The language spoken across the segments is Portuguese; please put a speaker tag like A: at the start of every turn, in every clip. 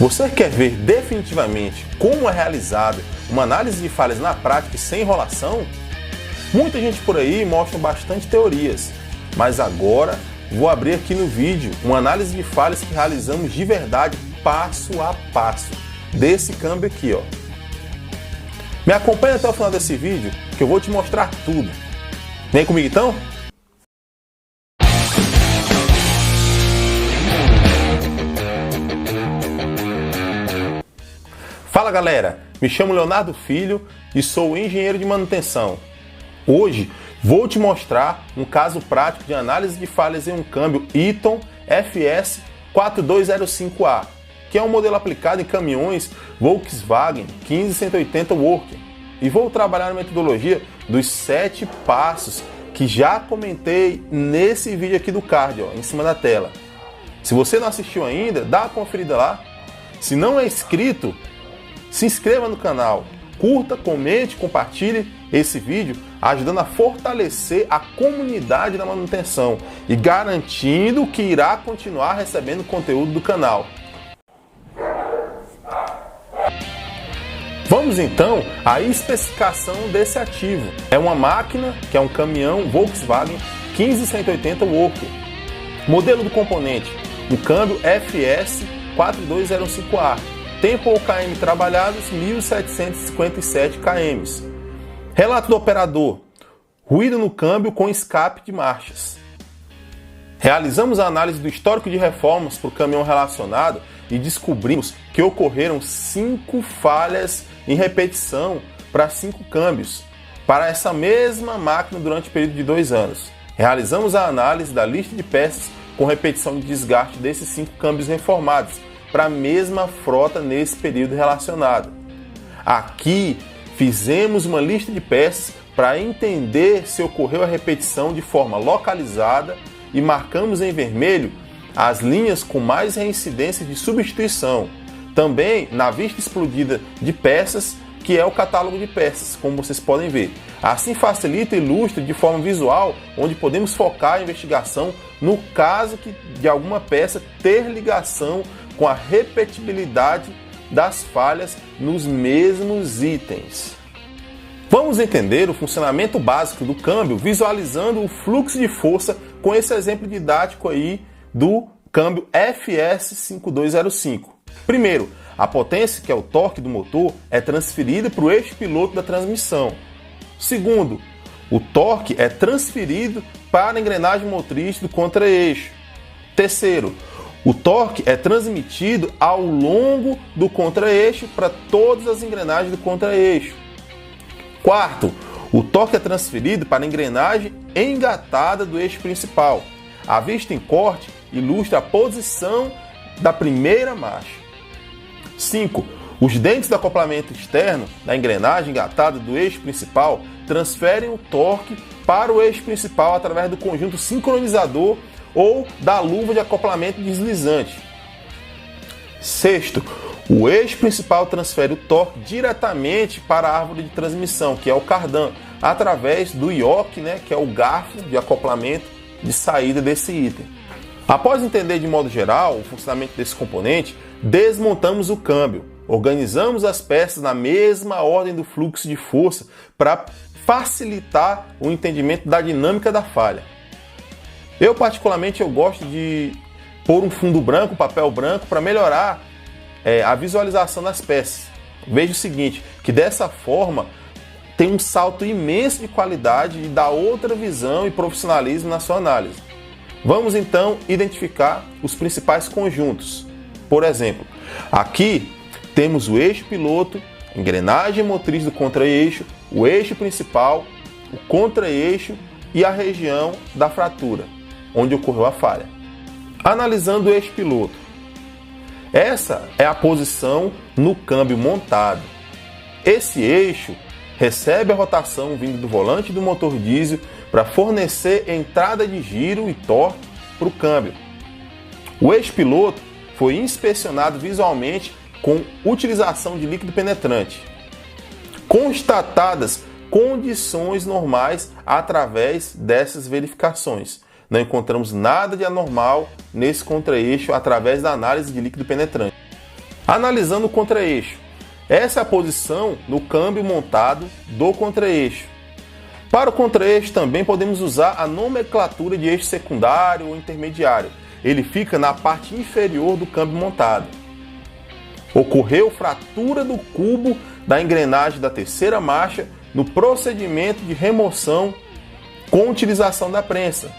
A: Você quer ver definitivamente como é realizada uma análise de falhas na prática e sem enrolação? Muita gente por aí mostra bastante teorias, mas agora vou abrir aqui no vídeo uma análise de falhas que realizamos de verdade, passo a passo, desse câmbio aqui, ó. Me acompanha até o final desse vídeo que eu vou te mostrar tudo. Vem comigo então? Fala galera, me chamo Leonardo Filho e sou engenheiro de manutenção. Hoje vou te mostrar um caso prático de análise de falhas em um câmbio Eaton FS4205A, que é um modelo aplicado em caminhões Volkswagen 15180 Worker. E vou trabalhar na metodologia dos 7 passos que já comentei nesse vídeo aqui do card, ó, em cima da tela. Se você não assistiu ainda, dá uma conferida lá. Se não é inscrito, se inscreva no canal, curta, comente, compartilhe esse vídeo, ajudando a fortalecer a comunidade da manutenção e garantindo que irá continuar recebendo conteúdo do canal. Vamos então à especificação desse ativo. É uma máquina que é um caminhão Volkswagen 15180 Worker. Modelo do componente, um câmbio FS4205A. Tempo ou km trabalhados, 1.757 km. Relato do operador: ruído no câmbio com escape de marchas. Realizamos a análise do histórico de reformas para o caminhão relacionado e descobrimos que ocorreram 5 falhas em repetição para 5 câmbios para essa mesma máquina durante o período de 2 anos. Realizamos a análise da lista de peças com repetição de desgaste desses 5 câmbios reformados para a mesma frota nesse período relacionado. Aqui fizemos uma lista de peças para entender se ocorreu a repetição de forma localizada e marcamos em vermelho as linhas com mais reincidência de substituição. Também na vista explodida de peças, que é o catálogo de peças, como vocês podem ver. Assim facilita e ilustra de forma visual, onde podemos focar a investigação no caso de alguma peça ter ligação com a repetibilidade das falhas nos mesmos itens. Vamos entender o funcionamento básico do câmbio visualizando o fluxo de força com esse exemplo didático aí do câmbio FS5205. Primeiro, a potência, que é o torque do motor, é transferida para o eixo piloto da transmissão. Segundo, o torque é transferido para a engrenagem motriz do contra-eixo. Terceiro, o torque é transmitido ao longo do contra-eixo para todas as engrenagens do contra-eixo. Quarto, o torque é transferido para a engrenagem engatada do eixo principal. A vista em corte ilustra a posição da primeira marcha. 5. Os dentes do acoplamento externo da engrenagem engatada do eixo principal transferem o torque para o eixo principal através do conjunto sincronizador ou da luva de acoplamento deslizante. 6. O eixo principal transfere o torque diretamente para a árvore de transmissão, que é o cardan, através do ioque, que é o garfo de acoplamento de saída desse item. Após entender de modo geral o funcionamento desse componente, desmontamos o câmbio, organizamos as peças na mesma ordem do fluxo de força para facilitar o entendimento da dinâmica da falha. Eu particularmente gosto de pôr um fundo branco, papel branco, para melhorar a visualização das peças. Veja o seguinte, que dessa forma tem um salto imenso de qualidade e dá outra visão e profissionalismo na sua análise. Vamos então identificar os principais conjuntos. Por exemplo, aqui temos o eixo piloto, engrenagem motriz do contra-eixo, o eixo principal, o contra-eixo e a região da fratura, onde ocorreu a falha. Analisando o eixo piloto. Essa é a posição no câmbio montado. Esse eixo recebe a rotação vindo do volante do motor diesel para fornecer entrada de giro e torque para o câmbio. O eixo piloto foi inspecionado visualmente com utilização de líquido penetrante. Constatadas condições normais através dessas verificações. Não encontramos nada de anormal nesse contra-eixo através da análise de líquido penetrante. Analisando o contra-eixo. Essa é a posição no câmbio montado do contra-eixo. Para o contra-eixo também podemos usar a nomenclatura de eixo secundário ou intermediário. Ele fica na parte inferior do câmbio montado. Ocorreu fratura do cubo da engrenagem da terceira marcha no procedimento de remoção com utilização da prensa.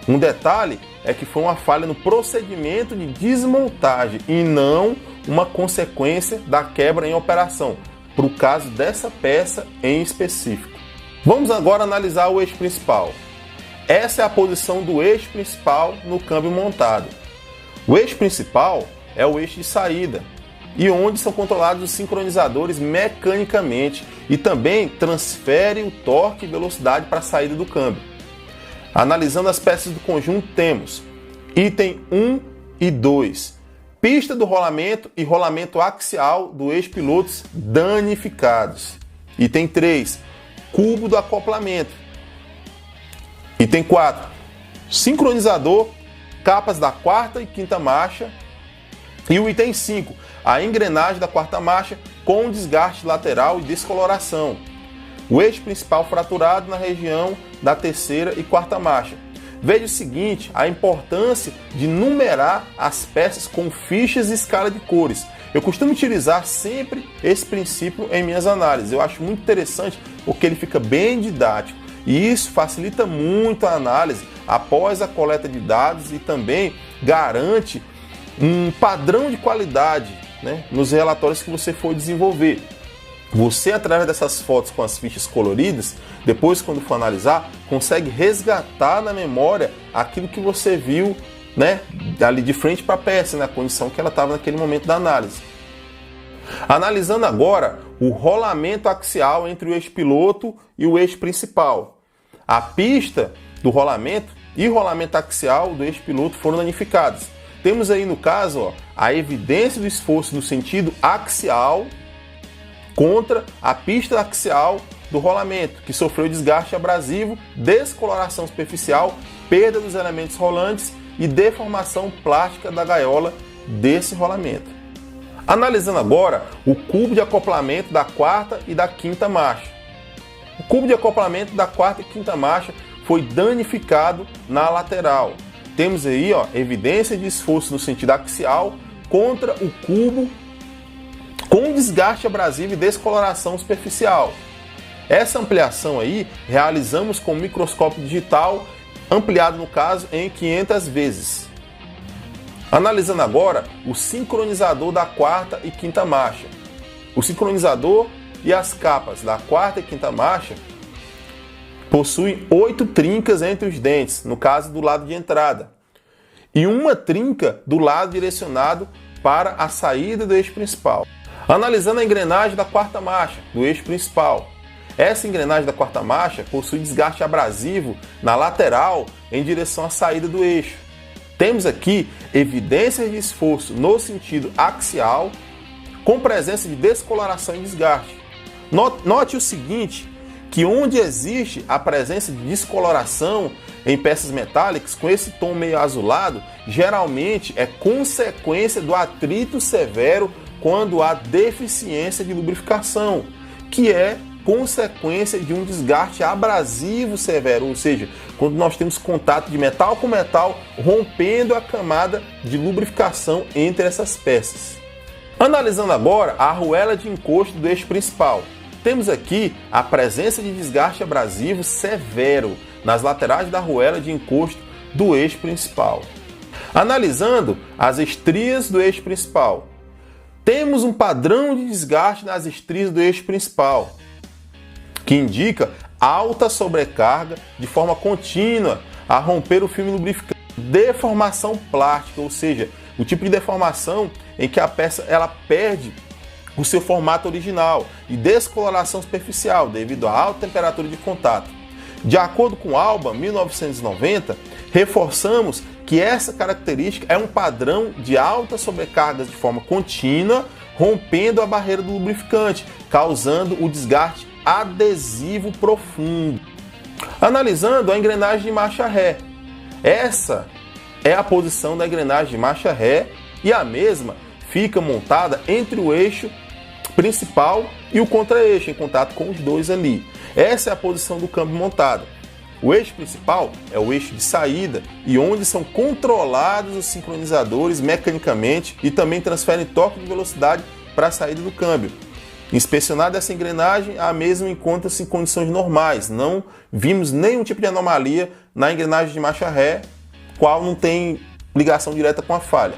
A: Um detalhe é que foi uma falha no procedimento de desmontagem e não uma consequência da quebra em operação, para o caso dessa peça em específico. Vamos agora analisar o eixo principal. Essa é a posição do eixo principal no câmbio montado. O eixo principal é o eixo de saída, e onde são controlados os sincronizadores mecanicamente e também transfere o torque e velocidade para a saída do câmbio. Analisando as peças do conjunto, temos item 1 e 2, pista do rolamento e rolamento axial do eixo pilotos danificados. Item 3, cubo do acoplamento. Item 4, sincronizador, capas da quarta e quinta marcha. E o item 5, a engrenagem da quarta marcha com desgaste lateral e descoloração. O eixo principal fraturado na região da terceira e quarta marcha. Veja o seguinte, a importância de numerar as peças com fichas e escala de cores. Eu costumo utilizar sempre esse princípio em minhas análises. Eu acho muito interessante porque ele fica bem didático. E isso facilita muito a análise após a coleta de dados e também garante um padrão de qualidade, né, nos relatórios que você for desenvolver. Você, através dessas fotos com as fichas coloridas, depois, quando for analisar, consegue resgatar na memória aquilo que você viu, né, ali de frente para a peça, na condição que ela estava naquele momento da análise. Analisando agora o rolamento axial entre o eixo piloto e o eixo principal. A pista do rolamento e o rolamento axial do eixo piloto foram danificados. Temos aí, no caso, a evidência do esforço no sentido axial contra a pista axial do rolamento, que sofreu desgaste abrasivo, descoloração superficial, perda dos elementos rolantes e deformação plástica da gaiola desse rolamento. Analisando agora o cubo de acoplamento da quarta e da quinta marcha. O cubo de acoplamento da quarta e quinta marcha foi danificado na lateral. Temos aí, evidência de esforço no sentido axial contra o cubo com desgaste abrasivo e descoloração superficial. Essa ampliação aí realizamos com microscópio digital, ampliado no caso em 500 vezes. Analisando agora o sincronizador da quarta e quinta marcha. O sincronizador e as capas da quarta e quinta marcha possuem 8 trincas entre os dentes, no caso do lado de entrada, e uma trinca do lado direcionado para a saída do eixo principal. Analisando a engrenagem da quarta marcha do eixo principal. Essa engrenagem da quarta marcha possui desgaste abrasivo na lateral em direção à saída do eixo. Temos aqui evidências de esforço no sentido axial, com presença de descoloração e desgaste. Note o seguinte, que onde existe a presença de descoloração em peças metálicas com esse tom meio azulado, geralmente é consequência do atrito severo quando há deficiência de lubrificação, que é consequência de um desgaste abrasivo severo, ou seja, quando nós temos contato de metal com metal, rompendo a camada de lubrificação entre essas peças. Analisando agora a arruela de encosto do eixo principal. Temos aqui a presença de desgaste abrasivo severo nas laterais da arruela de encosto do eixo principal. Analisando as estrias do eixo principal. Temos um padrão de desgaste nas estrias do eixo principal, que indica alta sobrecarga de forma contínua a romper o filme lubrificante. Deformação plástica, ou seja, o tipo de deformação em que a peça ela perde o seu formato original e descoloração superficial devido à alta temperatura de contato. De acordo com Alba, 1990, reforçamos que essa característica é um padrão de alta sobrecarga de forma contínua, rompendo a barreira do lubrificante, causando o desgaste adesivo profundo. Analisando a engrenagem de marcha ré. Essa é a posição da engrenagem de marcha ré e a mesma fica montada entre o eixo principal e o contra-eixo, em contato com os dois ali. Essa é a posição do câmbio montado. O eixo principal é o eixo de saída e onde são controlados os sincronizadores mecanicamente e também transferem torque de velocidade para a saída do câmbio. Inspecionada essa engrenagem, a mesma encontra-se em condições normais. Não vimos nenhum tipo de anomalia na engrenagem de marcha ré, qual não tem ligação direta com a falha.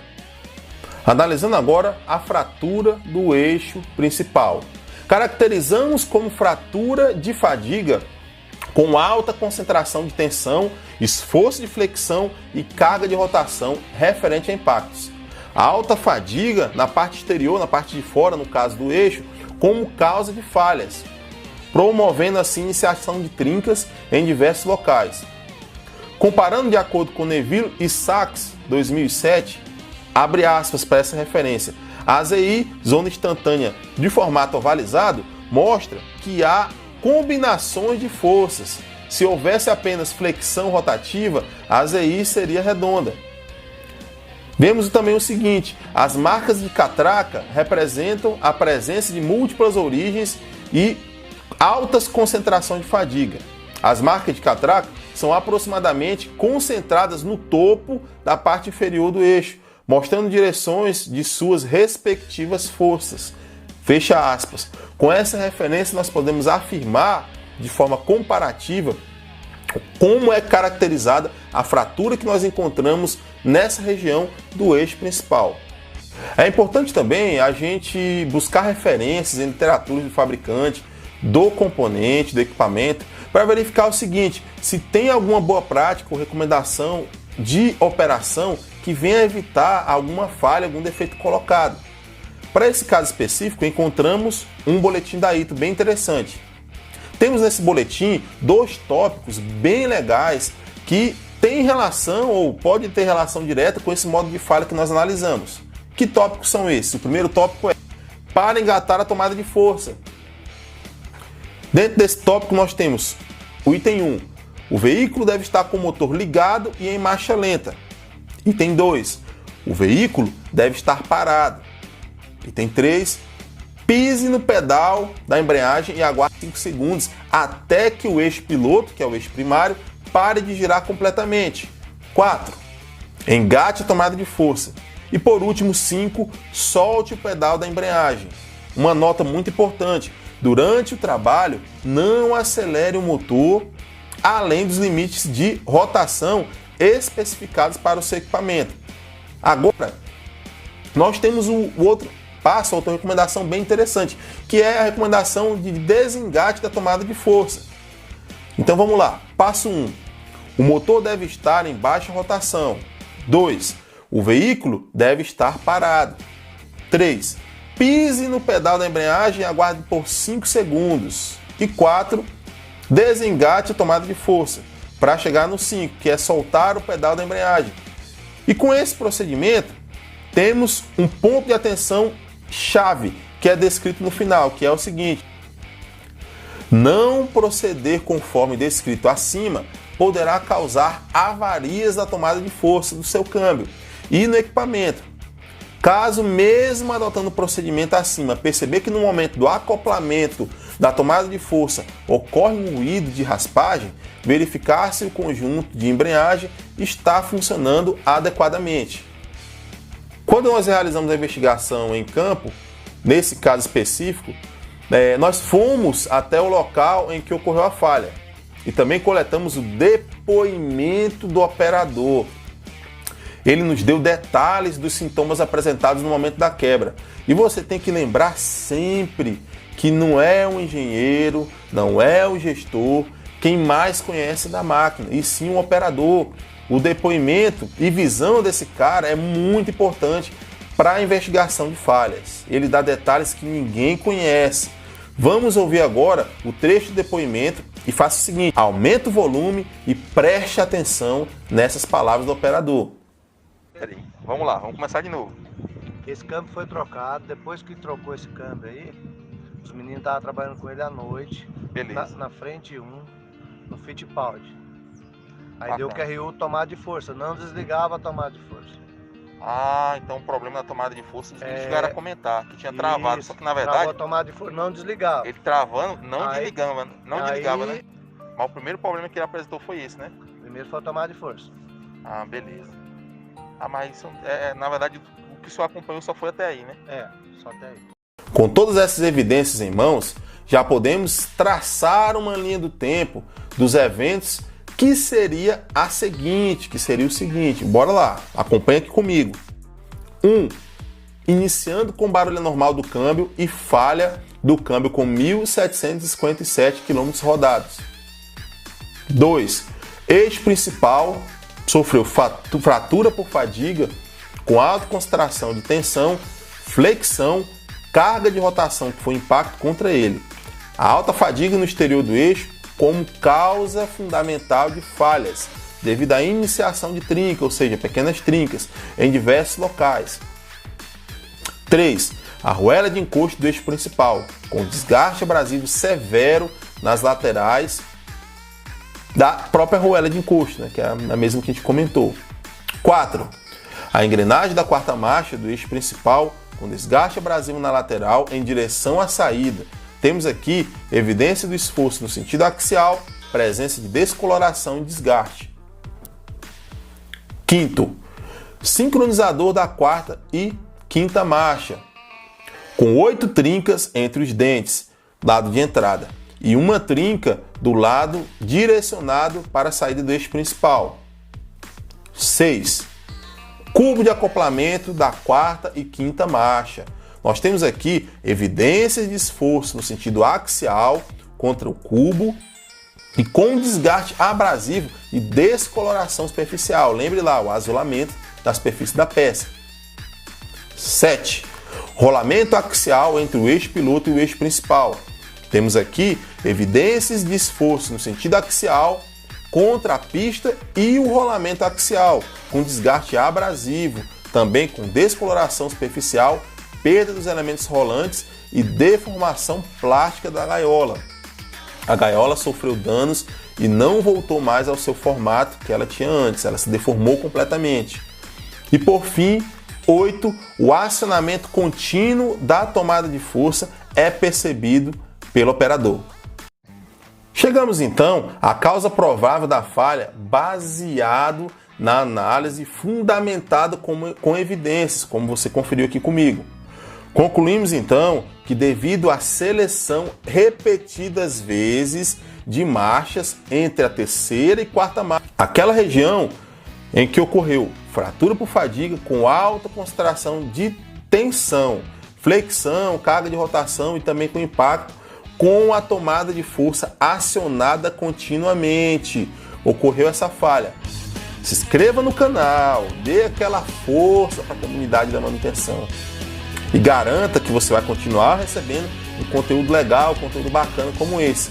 A: Analisando agora a fratura do eixo principal. Caracterizamos como fratura de fadiga com alta concentração de tensão, esforço de flexão e carga de rotação referente a impactos. A alta fadiga na parte exterior, na parte de fora, no caso do eixo, como causa de falhas, promovendo assim iniciação de trincas em diversos locais. Comparando de acordo com Neville e Sachs, 2007, abre aspas para essa referência, a AZI, zona instantânea de formato ovalizado, mostra que há combinações de forças. Se houvesse apenas flexão rotativa, a AZI seria redonda. Vemos também o seguinte, as marcas de catraca representam a presença de múltiplas origens e altas concentrações de fadiga. As marcas de catraca são aproximadamente concentradas no topo da parte inferior do eixo, mostrando direções de suas respectivas forças. Fecha aspas. Com essa referência nós podemos afirmar de forma comparativa como é caracterizada a fratura que nós encontramos nessa região do eixo principal. É importante também a gente buscar referências em literatura do fabricante, do componente, do equipamento, para verificar o seguinte, se tem alguma boa prática ou recomendação de operação que venha evitar alguma falha, algum defeito colocado. Para esse caso específico, encontramos um boletim da ITO bem interessante. Temos nesse boletim 2 tópicos bem legais que têm relação ou podem ter relação direta com esse modo de falha que nós analisamos. Que tópicos são esses? O primeiro tópico é para engatar a tomada de força. Dentro desse tópico nós temos o item 1. O veículo deve estar com o motor ligado e em marcha lenta. Item 2. O veículo deve estar parado. Item 3. Pise no pedal da embreagem e aguarde 5 segundos até que o eixo piloto, que é o eixo primário, pare de girar completamente. 4. Engate a tomada de força. E por último, 5. Solte o pedal da embreagem. Uma nota muito importante. Durante o trabalho, não acelere o motor além dos limites de rotação especificados para o seu equipamento. Agora, nós temos o outro passo, outra recomendação bem interessante, que é a recomendação de desengate da tomada de força. Então vamos lá. Passo 1. O motor deve estar em baixa rotação. 2. O veículo deve estar parado. 3. Pise no pedal da embreagem e aguarde por 5 segundos. E 4. Desengate a tomada de força para chegar no 5, que é soltar o pedal da embreagem. E com esse procedimento, temos um ponto de atenção chave, que é descrito no final, que é o seguinte: não proceder conforme descrito acima poderá causar avarias da tomada de força do seu câmbio e no equipamento. Caso, mesmo adotando o procedimento acima, perceber que no momento do acoplamento da tomada de força ocorre um ruído de raspagem, verificar se o conjunto de embreagem está funcionando adequadamente. Quando nós realizamos a investigação em campo, nesse caso específico, nós fomos até o local em que ocorreu a falha e também coletamos o depoimento do operador. Ele nos deu detalhes dos sintomas apresentados no momento da quebra. E você tem que lembrar sempre que não é o engenheiro, não é o gestor quem mais conhece da máquina, e sim o operador. O depoimento e visão desse cara é muito importante para a investigação de falhas. Ele dá detalhes que ninguém conhece. Vamos ouvir agora o trecho do depoimento e faça o seguinte: aumente o volume e preste atenção nessas palavras do operador.
B: Peraí, vamos lá, vamos começar de novo.
C: Esse câmbio foi trocado, depois que trocou esse câmbio aí, os meninos estavam trabalhando com ele à noite.
B: Beleza.
C: Na frente 1, no Fittipaldi. Aí
B: Ah,
C: deu
B: tá.
C: QRU tomada de força, não desligava a tomada de força.
B: Ah, então o problema da tomada de força, eles chegaram a comentar que tinha travado, só que na
C: Travou
B: verdade
C: a tomada de força, não desligava.
B: ele travando, não
C: Aí-
B: desligava,
C: aí-
B: né? Mas o primeiro problema que ele apresentou foi esse, né?
C: Primeiro foi a tomada de força.
B: Ah, beleza. Ah, mas isso, na verdade, o que o senhor acompanhou só foi até aí, né?
C: Só até aí.
A: Com todas essas evidências em mãos, já podemos traçar uma linha do tempo dos eventos que seria o seguinte. Bora lá, acompanha aqui comigo. 1. Iniciando com barulho anormal do câmbio e falha do câmbio com 1.757 km rodados. 2. Eixo principal sofreu fratura por fadiga com alta concentração de tensão, flexão, carga de rotação que foi impacto contra ele. A alta fadiga no exterior do eixo como causa fundamental de falhas, devido à iniciação de trinca, ou seja, pequenas trincas, em diversos locais. 3. Arruela de encosto do eixo principal, com desgaste abrasivo severo nas laterais da própria arruela de encosto, né, que é a mesma que a gente comentou. 4. A engrenagem da quarta marcha do eixo principal, com desgaste abrasivo na lateral em direção à saída. Temos aqui evidência do esforço no sentido axial, presença de descoloração e desgaste. 5. Sincronizador da quarta e quinta marcha, com 8 trincas entre os dentes, lado de entrada, e uma trinca do lado direcionado para a saída do eixo principal. 6. Cubo de acoplamento da quarta e quinta marcha. Nós temos aqui evidências de esforço no sentido axial contra o cubo e com desgaste abrasivo e descoloração superficial. Lembre lá, o azulamento da superfície da peça. 7. Rolamento axial entre o eixo piloto e o eixo principal. Temos aqui evidências de esforço no sentido axial contra a pista e o rolamento axial, com desgaste abrasivo, também com descoloração superficial, perda dos elementos rolantes e deformação plástica da gaiola. A gaiola sofreu danos e não voltou mais ao seu formato que ela tinha antes, ela se deformou completamente. E por fim, 8. O acionamento contínuo da tomada de força é percebido pelo operador. Chegamos então à causa provável da falha baseado na análise fundamentada com evidências, como você conferiu aqui comigo. Concluímos então que devido à seleção repetidas vezes de marchas entre a terceira e quarta marcha, aquela região em que ocorreu fratura por fadiga com alta concentração de tensão, flexão, carga de rotação e também com impacto com a tomada de força acionada continuamente, ocorreu essa falha. Se inscreva no canal, dê aquela força para a comunidade da manutenção e garanta que você vai continuar recebendo um conteúdo legal, um conteúdo bacana como esse.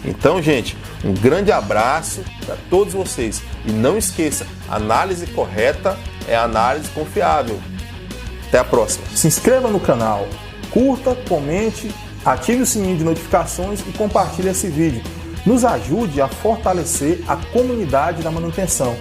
A: Então, gente, um grande abraço para todos vocês e não esqueça, análise correta é análise confiável. Até a próxima. Se inscreva no canal, curta, comente, ative o sininho de notificações e compartilhe esse vídeo. Nos ajude a fortalecer a comunidade da manutenção.